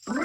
Bueno,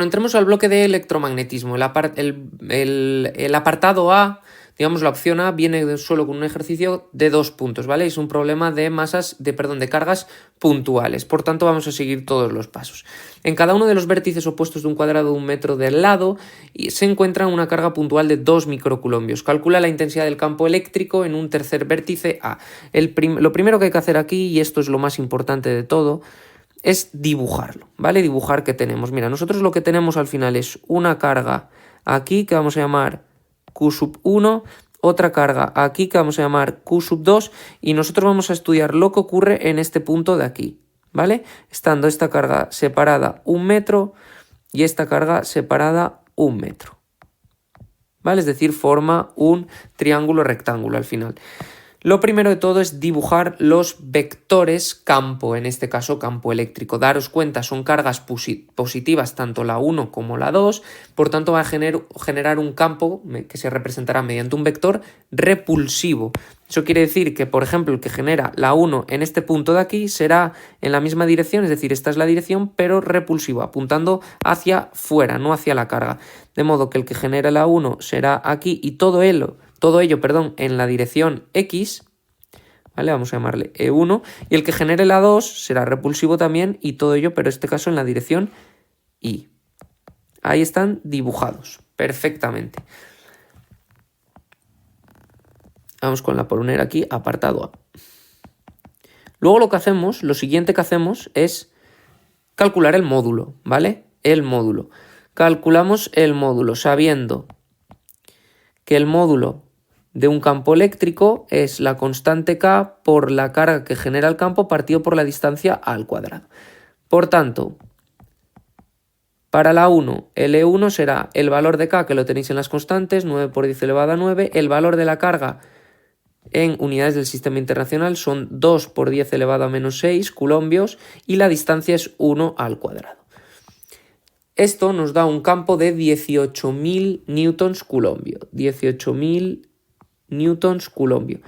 entremos al bloque de electromagnetismo. El apartado A, digamos la opción A, viene solo con un ejercicio de 2 puntos, ¿vale? Es un problema de de cargas puntuales. Por tanto, vamos a seguir todos los pasos. En cada uno de los vértices opuestos de un cuadrado de 1 metro del lado se encuentra una carga puntual de 2 microcoulombios. Calcula la intensidad del campo eléctrico en un tercer vértice A. Lo primero que hay que hacer aquí, y esto es lo más importante de todo, es dibujarlo, ¿vale? Dibujar qué tenemos. Mira, nosotros lo que tenemos al final es una carga aquí que vamos a llamar Q1, otra carga aquí que vamos a llamar Q2 y nosotros vamos a estudiar lo que ocurre en este punto de aquí, ¿vale? Estando esta carga separada 1 metro y esta carga separada 1 metro, ¿vale? Es decir, forma un triángulo rectángulo al final. Lo primero de todo es dibujar los vectores campo, en este caso campo eléctrico. Daros cuenta, son cargas positivas tanto la 1 como la 2, por tanto va a generar un campo que se representará mediante un vector repulsivo. Eso quiere decir que, por ejemplo, el que genera la 1 en este punto de aquí será en la misma dirección, es decir, esta es la dirección, pero repulsivo, apuntando hacia fuera, no hacia la carga. De modo que el que genera la 1 será aquí y todo ello, en la dirección X, ¿vale? Vamos a llamarle E1, y el que genere la 2 será repulsivo también y todo ello, pero en este caso en la dirección Y. Ahí están dibujados perfectamente. Vamos con la poner aquí, apartado A. Luego lo siguiente que hacemos es calcular el módulo, ¿vale? El módulo. Calculamos el módulo sabiendo que el módulo de un campo eléctrico es la constante K por la carga que genera el campo partido por la distancia al cuadrado. Por tanto, para la 1, el E1 será el valor de K, que lo tenéis en las constantes, 9 por 10 elevado a 9. El valor de la carga en unidades del sistema internacional son 2 por 10 elevado a menos 6 coulombios y la distancia es 1 al cuadrado. Esto nos da un campo de 18.000 newtons coulombio. 18.000 newtons coulombio.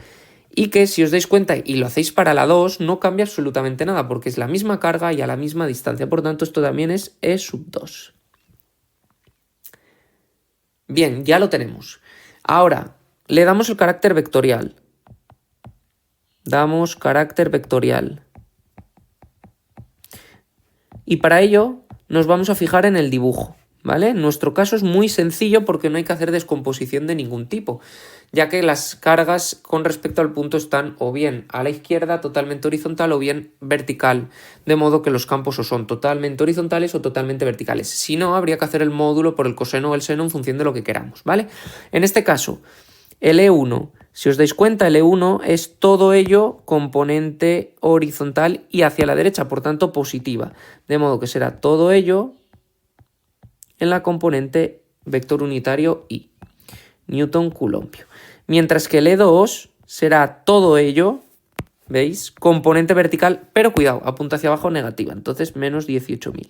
Y que si os dais cuenta y lo hacéis para la 2, no cambia absolutamente nada porque es la misma carga y a la misma distancia. Por tanto, esto también es E2. Bien, ya lo tenemos. Ahora, le damos el carácter vectorial. Damos carácter vectorial. Y para ello nos vamos a fijar en el dibujo, ¿vale? En nuestro caso es muy sencillo porque no hay que hacer descomposición de ningún tipo, ya que las cargas con respecto al punto están o bien a la izquierda totalmente horizontal o bien vertical, de modo que los campos o son totalmente horizontales o totalmente verticales. Si no, habría que hacer el módulo por el coseno o el seno en función de lo que queramos, ¿vale? En este caso, el E1, si os dais cuenta, el E1 es todo ello componente horizontal y hacia la derecha, por tanto positiva, de modo que será todo ello en la componente vector unitario I, Newton coulombio. Mientras que el E2 será todo ello, ¿veis? Componente vertical, pero cuidado, apunta hacia abajo negativa, entonces menos 18.000.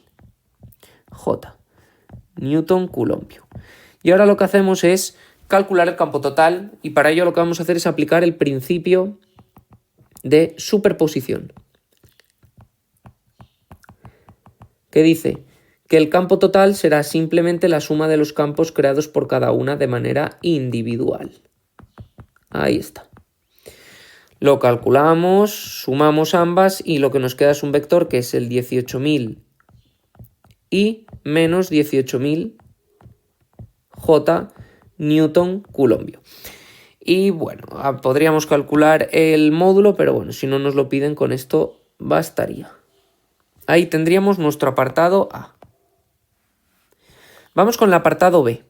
J, Newton coulombio. Y ahora lo que hacemos es calcular el campo total y para ello lo que vamos a hacer es aplicar el principio de superposición, que dice que el campo total será simplemente la suma de los campos creados por cada una de manera individual. Ahí está. Lo calculamos, sumamos ambas y lo que nos queda es un vector que es el 18.000 y menos 18.000 J Newton coulombio. Y bueno, podríamos calcular el módulo, pero bueno, si no nos lo piden, con esto bastaría. Ahí tendríamos nuestro apartado A. Vamos con el apartado B.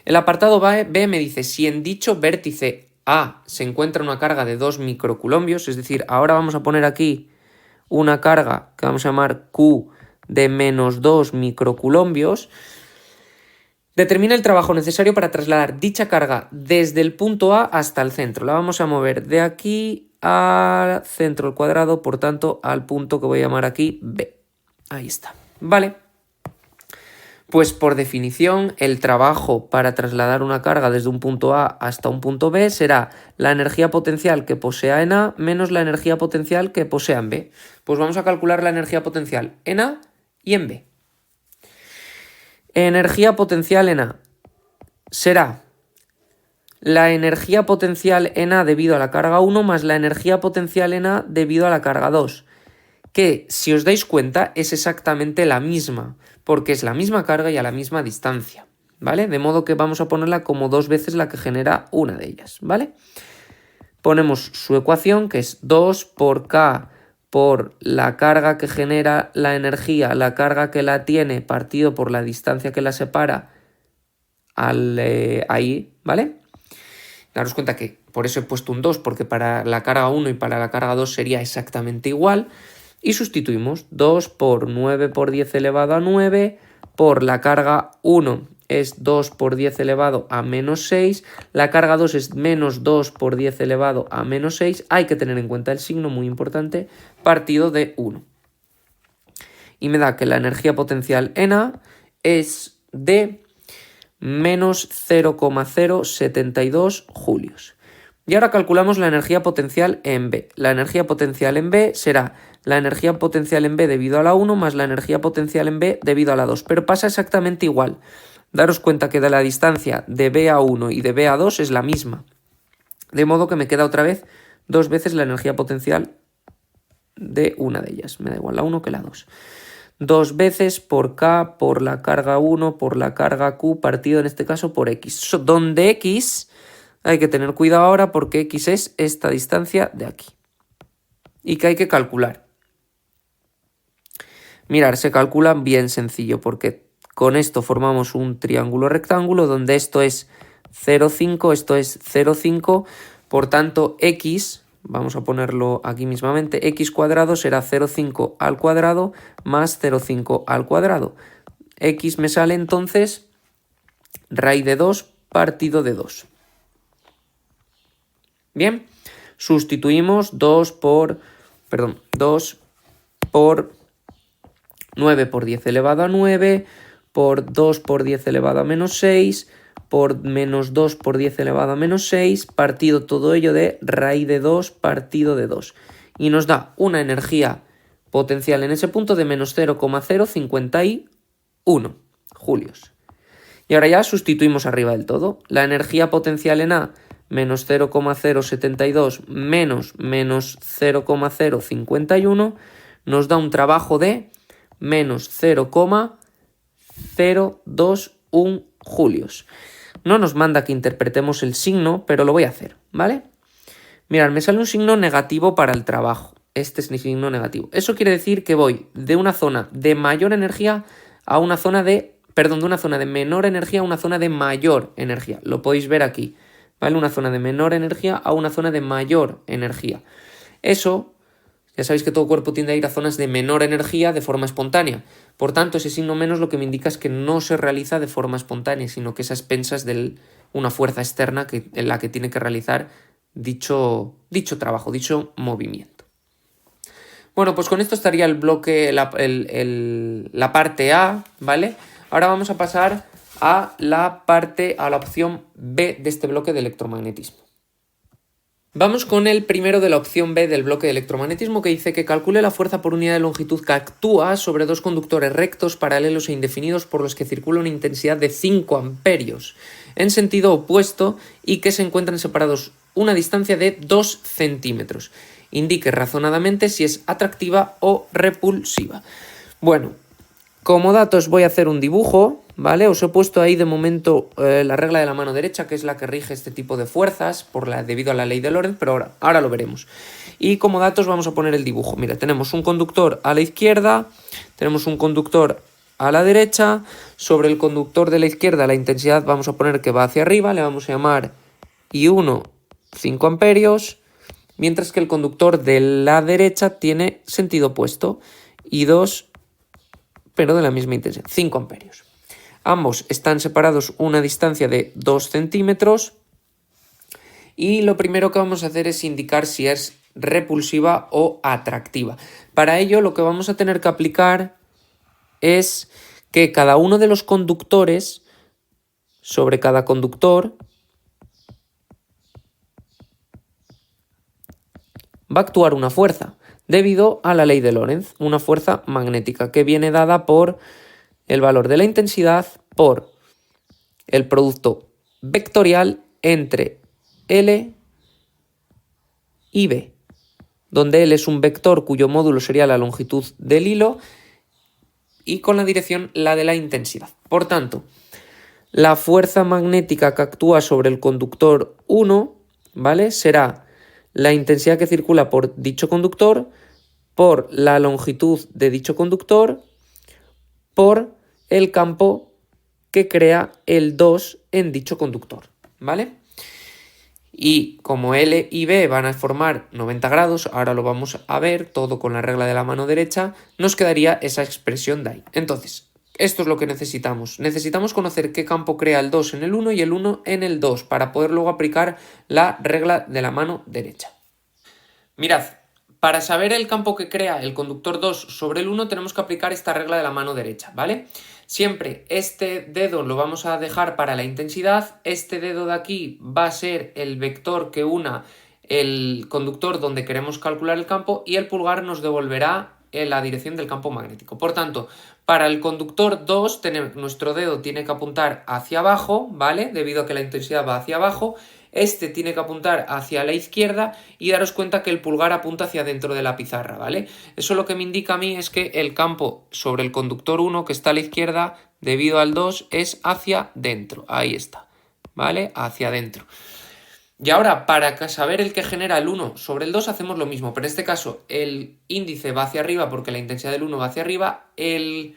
El apartado B me dice si en dicho vértice A se encuentra una carga de 2 microcoulombios, es decir, ahora vamos a poner aquí una carga que vamos a llamar Q de menos 2 microcoulombios, Determina el trabajo necesario para trasladar dicha carga desde el punto A hasta el centro. La vamos a mover de aquí al centro al cuadrado, por tanto, al punto que voy a llamar aquí B. Ahí está. Vale. Pues por definición, el trabajo para trasladar una carga desde un punto A hasta un punto B será la energía potencial que posea en A menos la energía potencial que posea en B. Pues vamos a calcular la energía potencial en A y en B. Energía potencial en A será la energía potencial en A debido a la carga 1 más la energía potencial en A debido a la carga 2, que si os dais cuenta es exactamente la misma, porque es la misma carga y a la misma distancia, ¿vale? De modo que vamos a ponerla como 2 veces la que genera una de ellas, ¿vale? Ponemos su ecuación, que es 2 por K por la carga que genera la energía, la carga que la tiene, partido por la distancia que la separa ahí, ¿vale? Daros cuenta que por eso he puesto un 2, porque para la carga 1 y para la carga 2 sería exactamente igual. Y sustituimos 2 por 9 por 10 elevado a 9, por la carga 1 es 2 por 10 elevado a menos 6, la carga 2 es menos 2 por 10 elevado a menos 6, hay que tener en cuenta el signo, muy importante, partido de 1. Y me da que la energía potencial en A es de menos 0,072 julios. Y ahora calculamos la energía potencial en B. La energía potencial en B será la energía potencial en B debido a la 1 más la energía potencial en B debido a la 2. Pero pasa exactamente igual. Daros cuenta que de la distancia de B a 1 y de B a 2 es la misma. De modo que me queda otra vez 2 veces la energía potencial de una de ellas. Me da igual la 1 que la 2. 2 veces por K, por la carga 1, por la carga Q, partido en este caso por X. Donde X, hay que tener cuidado ahora porque X es esta distancia de aquí. Y que hay que calcular. Mirar, se calcula bien sencillo porque con esto formamos un triángulo rectángulo donde esto es 0,5, esto es 0,5, por tanto X, vamos a ponerlo aquí mismamente, X cuadrado será 0,5 al cuadrado más 0,5 al cuadrado. X me sale entonces raíz de 2 partido de 2. Bien, sustituimos 2 por 9 por 10 elevado a 9, por 2 por 10 elevado a menos 6, por menos 2 por 10 elevado a menos 6, partido todo ello de raíz de 2 partido de 2. Y nos da una energía potencial en ese punto de menos 0,051 julios. Y ahora ya sustituimos arriba del todo. La energía potencial en A, menos 0,072 menos 0,051, nos da un trabajo de menos 0,021 julios. No nos manda que interpretemos el signo, pero lo voy a hacer, ¿vale? Mirad, me sale un signo negativo para el trabajo. Este es mi signo negativo. Eso quiere decir que voy de una zona de mayor energía a una zona de... Perdón, de una zona de menor energía a una zona de mayor energía. Lo podéis ver aquí, ¿vale? Una zona de menor energía a una zona de mayor energía. Eso... Ya sabéis que todo cuerpo tiende a ir a zonas de menor energía de forma espontánea. Por tanto, ese signo menos lo que me indica es que no se realiza de forma espontánea, sino que es a expensas de una fuerza externa en la que tiene que realizar dicho trabajo, dicho movimiento. Bueno, pues con esto estaría el bloque, la parte A, ¿vale? Ahora vamos a pasar a la opción B de este bloque de electromagnetismo. Vamos con el primero de la opción B del bloque de electromagnetismo, que dice que calcule la fuerza por unidad de longitud que actúa sobre dos conductores rectos, paralelos e indefinidos por los que circula una intensidad de 5 amperios en sentido opuesto y que se encuentran separados una distancia de 2 centímetros. Indique razonadamente si es atractiva o repulsiva. Bueno, como datos voy a hacer un dibujo, ¿vale? Os he puesto ahí de momento la regla de la mano derecha, que es la que rige este tipo de fuerzas debido a la ley de Lorentz, pero ahora lo veremos. Y como datos vamos a poner el dibujo. Mira, tenemos un conductor a la izquierda, tenemos un conductor a la derecha. Sobre el conductor de la izquierda la intensidad vamos a poner que va hacia arriba, le vamos a llamar I1 5 amperios, mientras que el conductor de la derecha tiene sentido opuesto, I2 pero de la misma intensidad, 5 amperios. Ambos están separados una distancia de 2 centímetros. Y lo primero que vamos a hacer es indicar si es repulsiva o atractiva. Para ello lo que vamos a tener que aplicar es que cada uno de los conductores, sobre cada conductor, va a actuar una fuerza, debido a la ley de Lorentz, una fuerza magnética que viene dada por el valor de la intensidad por el producto vectorial entre L y B, donde L es un vector cuyo módulo sería la longitud del hilo y con la dirección la de la intensidad. Por tanto, la fuerza magnética que actúa sobre el conductor 1, ¿vale?, será la intensidad que circula por dicho conductor, por la longitud de dicho conductor, por el campo que crea el 2 en dicho conductor, ¿vale? Y como L y B van a formar 90 grados, ahora lo vamos a ver todo con la regla de la mano derecha, nos quedaría esa expresión de ahí. Entonces, esto es lo que necesitamos. Necesitamos conocer qué campo crea el 2 en el 1 y el 1 en el 2 para poder luego aplicar la regla de la mano derecha. Mirad, para saber el campo que crea el conductor 2 sobre el 1 tenemos que aplicar esta regla de la mano derecha, ¿vale? Siempre este dedo lo vamos a dejar para la intensidad, este dedo de aquí va a ser el vector que una el conductor donde queremos calcular el campo y el pulgar nos devolverá en la dirección del campo magnético. Por tanto, para el conductor 2 nuestro dedo tiene que apuntar hacia abajo, ¿vale? Debido a que la intensidad va hacia abajo. Este tiene que apuntar hacia la izquierda y daros cuenta que el pulgar apunta hacia dentro de la pizarra, ¿vale? Eso lo que me indica a mí es que el campo sobre el conductor 1 que está a la izquierda, debido al 2, es hacia dentro. Ahí está, ¿vale? Hacia adentro. Y ahora, para saber el que genera el 1 sobre el 2, hacemos lo mismo. Pero en este caso, el índice va hacia arriba porque la intensidad del 1 va hacia arriba, el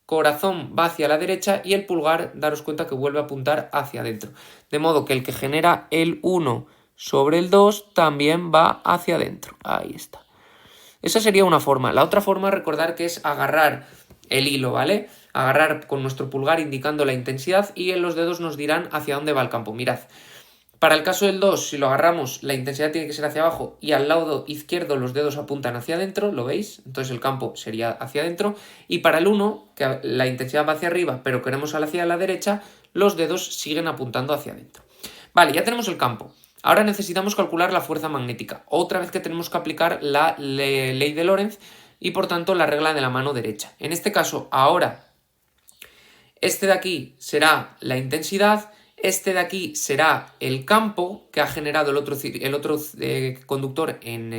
corazón va hacia la derecha y el pulgar, daros cuenta que vuelve a apuntar hacia adentro. De modo que el que genera el 1 sobre el 2 también va hacia adentro. Ahí está. Esa sería una forma. La otra forma, recordar que es agarrar el hilo, ¿vale? Agarrar con nuestro pulgar indicando la intensidad y en los dedos nos dirán hacia dónde va el campo. Mirad. Para el caso del 2, si lo agarramos, la intensidad tiene que ser hacia abajo y al lado izquierdo los dedos apuntan hacia adentro, ¿lo veis? Entonces el campo sería hacia adentro. Y para el 1, que la intensidad va hacia arriba, pero queremos hacia la derecha, los dedos siguen apuntando hacia adentro. Vale, ya tenemos el campo. Ahora necesitamos calcular la fuerza magnética. Otra vez que tenemos que aplicar la ley de Lorentz y por tanto la regla de la mano derecha. En este caso, ahora, este de aquí será la intensidad. Este de aquí será el campo que ha generado el otro conductor en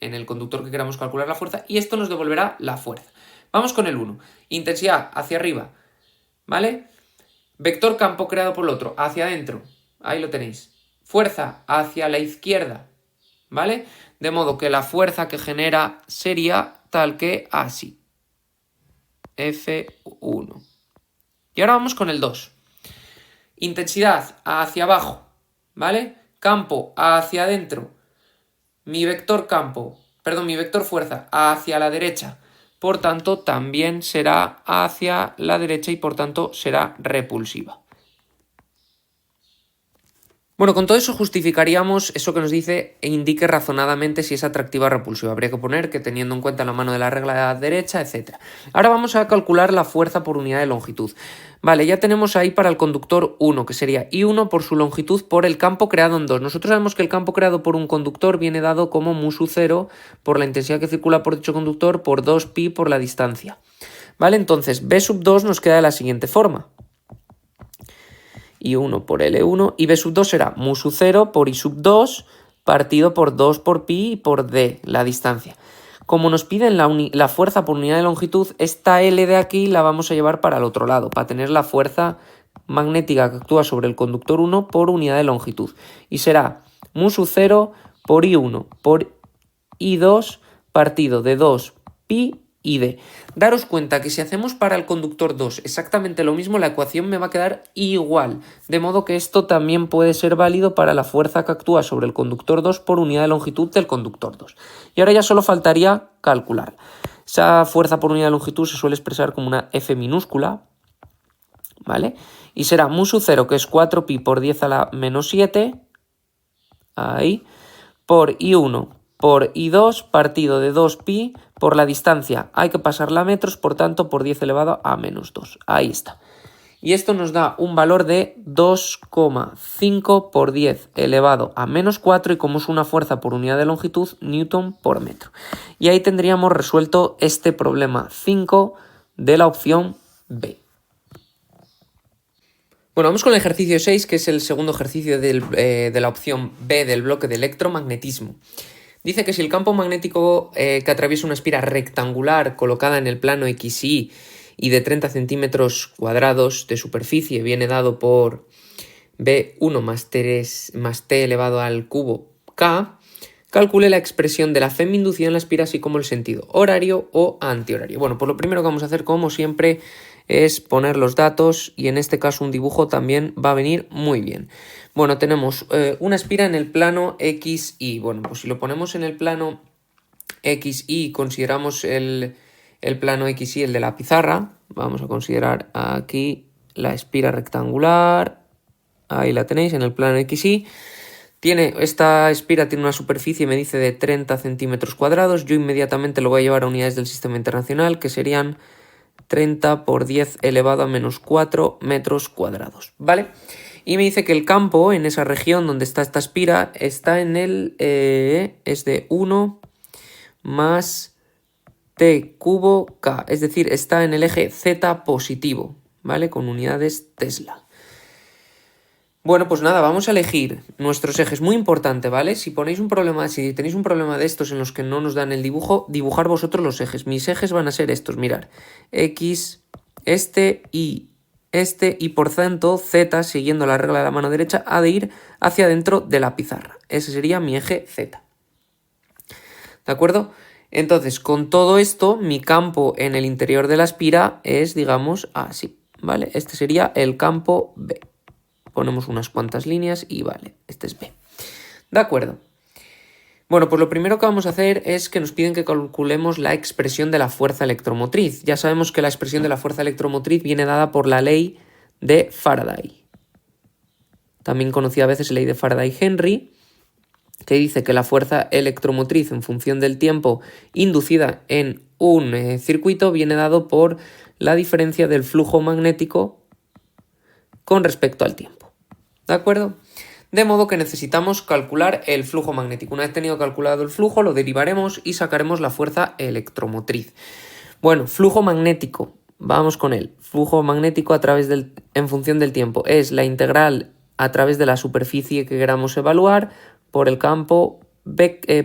el conductor que queramos calcular la fuerza y esto nos devolverá la fuerza. Vamos con el 1. Intensidad hacia arriba, ¿vale? Vector campo creado por el otro, hacia adentro. Ahí lo tenéis. Fuerza hacia la izquierda, ¿vale? De modo que la fuerza que genera sería tal que así. F1. Y ahora vamos con el 2. Intensidad hacia abajo, ¿vale? Campo hacia adentro. Mi vector fuerza hacia la derecha. Por tanto, también será hacia la derecha y por tanto será repulsiva. Bueno, con todo eso justificaríamos eso que nos dice e indique razonadamente si es atractiva o repulsiva. Habría que poner que teniendo en cuenta la mano de la regla de la derecha, etc. Ahora vamos a calcular la fuerza por unidad de longitud. Vale, ya tenemos ahí para el conductor 1, que sería I1 por su longitud por el campo creado en 2. Nosotros sabemos que el campo creado por un conductor viene dado como mu sub 0 por la intensidad que circula por dicho conductor por 2pi por la distancia. Vale, entonces B sub 2 nos queda de la siguiente forma. I1 por L1 y B sub 2 será mu sub 0 por I sub 2 partido por 2 por pi y por D, la distancia. Como nos piden la fuerza por unidad de longitud, esta L de aquí la vamos a llevar para el otro lado, para tener la fuerza magnética que actúa sobre el conductor 1 por unidad de longitud. Y será mu sub 0 por I1 por I2 partido de 2 pi y D. Daros cuenta que si hacemos para el conductor 2 exactamente lo mismo, la ecuación me va a quedar igual. De modo que esto también puede ser válido para la fuerza que actúa sobre el conductor 2 por unidad de longitud del conductor 2. Y ahora ya solo faltaría calcular. Esa fuerza por unidad de longitud se suele expresar como una F minúscula. ¿vale? Y será mu sub 0, que es 4pi por 10 a la menos 7, ahí, por I1 por I2 partido de 2pi por la distancia. Hay que pasarla a metros, por tanto, por 10 elevado a menos 2. Ahí está. Y esto nos da un valor de 2,5 por 10 elevado a menos 4 y como es una fuerza por unidad de longitud, newton por metro. Y ahí tendríamos resuelto este problema 5 de la opción B. Bueno, vamos con el ejercicio 6, que es el segundo ejercicio de la opción B del bloque de electromagnetismo. Dice que si el campo magnético que atraviesa una esfera rectangular colocada en el plano XY y de 30 centímetros cuadrados de superficie viene dado por B1 más T elevado al cubo K, calcule la expresión de la Fm inducida en la esfera así como el sentido horario o antihorario. Bueno, pues lo primero que vamos a hacer, como siempre, es poner los datos y en este caso un dibujo también va a venir muy bien. Bueno, tenemos una esfera en el plano XY. Bueno, pues si lo ponemos en el plano XY, consideramos el plano XY, el de la pizarra, vamos a considerar aquí la esfera rectangular, ahí la tenéis en el plano XY. Esta esfera tiene una superficie, me dice, de 30 centímetros cuadrados. Yo inmediatamente lo voy a llevar a unidades del sistema internacional, que serían 30 por 10 elevado a menos 4 metros cuadrados, ¿vale? Y me dice que el campo en esa región donde está esta esfera está en el... es de 1 más T cubo K, es decir, está en el eje Z positivo, ¿vale? Con unidades Tesla. Bueno, pues nada, vamos a elegir nuestros ejes, muy importante, ¿vale? Si tenéis un problema de estos en los que no nos dan el dibujo, dibujar vosotros los ejes. Mis ejes van a ser estos, mirar, X, y por tanto Z, siguiendo la regla de la mano derecha, ha de ir hacia dentro de la pizarra. Ese sería mi eje Z. ¿De acuerdo? Entonces, con todo esto, mi campo en el interior de la esfera es, digamos, así, ¿vale? Este sería el campo B. Ponemos unas cuantas líneas y vale, este es B. ¿De acuerdo? Bueno, pues lo primero que vamos a hacer es que nos piden que calculemos la expresión de la fuerza electromotriz. Ya sabemos que la expresión de la fuerza electromotriz viene dada por la ley de Faraday. También conocida a veces ley de Faraday-Henry, que dice que la fuerza electromotriz en función del tiempo inducida en un circuito viene dado por la diferencia del flujo magnético con respecto al tiempo. ¿De acuerdo? De modo que necesitamos calcular el flujo magnético. Una vez tenido calculado el flujo, lo derivaremos y sacaremos la fuerza electromotriz. Bueno, flujo magnético, vamos con él. Flujo magnético en función del tiempo es la integral a través de la superficie que queramos evaluar por el campo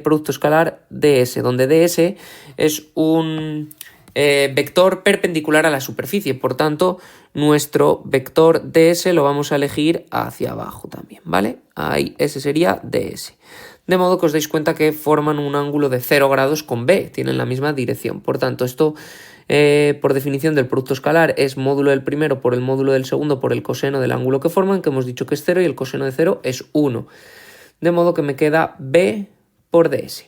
producto escalar ds, donde ds es un vector perpendicular a la superficie. Por tanto, nuestro vector ds lo vamos a elegir hacia abajo también, ¿vale? Ahí, ese sería ds. De modo que os dais cuenta que forman un ángulo de 0 grados con b, tienen la misma dirección. Por tanto, esto, por definición del producto escalar, es módulo del primero por el módulo del segundo por el coseno del ángulo que forman, que hemos dicho que es 0 y el coseno de 0 es 1. De modo que me queda b por ds.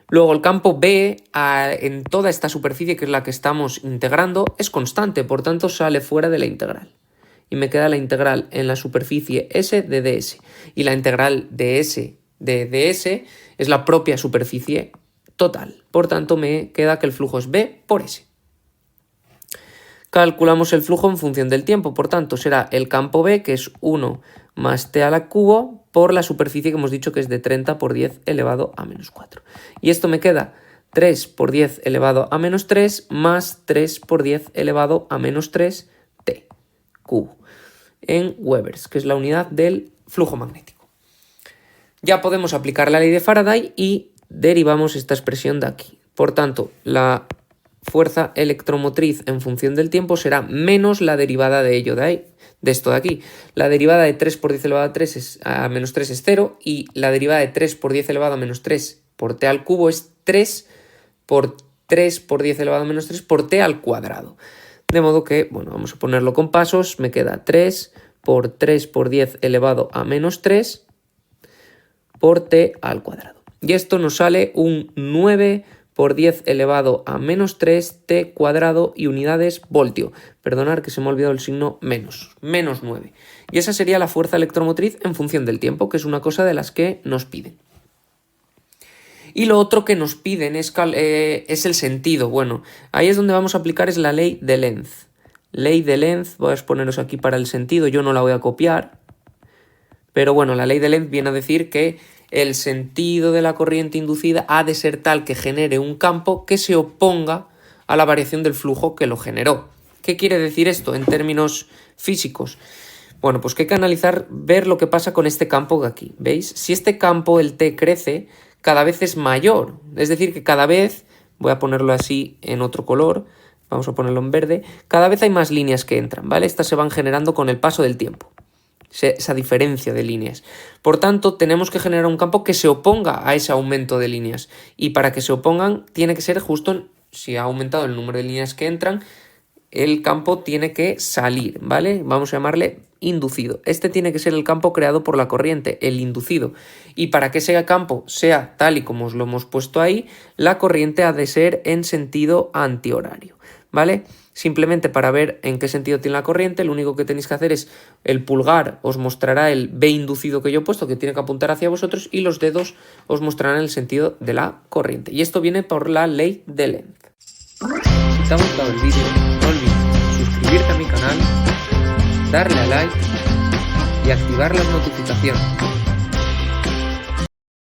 Luego el campo B en toda esta superficie, que es la que estamos integrando, es constante, por tanto sale fuera de la integral. Y me queda la integral en la superficie S de ds. Y la integral de S de ds es la propia superficie total. Por tanto me queda que el flujo es B por S. Calculamos el flujo en función del tiempo, por tanto será el campo B, que es 1 más T al cubo, por la superficie que hemos dicho que es de 30 por 10 elevado a menos 4. Y esto me queda 3 por 10 elevado a menos 3 más 3 por 10 elevado a menos 3 T cubo en Webers, que es la unidad del flujo magnético. Ya podemos aplicar la ley de Faraday y derivamos esta expresión de aquí. Por tanto, la fuerza electromotriz en función del tiempo será menos la derivada de ello de ahí. De esto de aquí. La derivada de 3 por 10 elevado a menos 3 es 0 y la derivada de 3 por 10 elevado a menos 3 por t al cubo es 3 por 10 elevado a menos 3 por t al cuadrado. De modo que, bueno, vamos a ponerlo con pasos. Me queda 3 por 10 elevado a menos 3 por t al cuadrado. Y esto nos sale un 9 por 10 elevado a menos 3 t cuadrado y unidades voltio. Perdonad que se me ha olvidado el signo menos 9. Y esa sería la fuerza electromotriz en función del tiempo, que es una cosa de las que nos piden. Y lo otro que nos piden es el sentido. Bueno, ahí es donde vamos a aplicar es la ley de Lenz. Ley de Lenz, voy a exponeros aquí para el sentido, yo no la voy a copiar. Pero bueno, la ley de Lenz viene a decir que el sentido de la corriente inducida ha de ser tal que genere un campo que se oponga a la variación del flujo que lo generó. ¿Qué quiere decir esto en términos físicos? Bueno, pues que hay que analizar, ver lo que pasa con este campo de aquí. ¿Veis? Si este campo, el T, crece, cada vez es mayor. Es decir, que cada vez, voy a ponerlo así en otro color, vamos a ponerlo en verde, cada vez hay más líneas que entran, ¿vale? Estas se van generando con el paso del tiempo. Esa diferencia de líneas. Por tanto, tenemos que generar un campo que se oponga a ese aumento de líneas. Y para que se opongan, tiene que ser justo, si ha aumentado el número de líneas que entran, el campo tiene que salir, ¿vale? Vamos a llamarle inducido. Este tiene que ser el campo creado por la corriente, el inducido. Y para que ese campo sea tal y como os lo hemos puesto ahí, la corriente ha de ser en sentido antihorario, ¿vale? Simplemente para ver en qué sentido tiene la corriente, lo único que tenéis que hacer es el pulgar os mostrará el B inducido que yo he puesto, que tiene que apuntar hacia vosotros, y los dedos os mostrarán el sentido de la corriente. Y esto viene por la ley de Lenz. Si te ha gustado el vídeo, no olvides suscribirte a mi canal, darle a like y activar las notificaciones.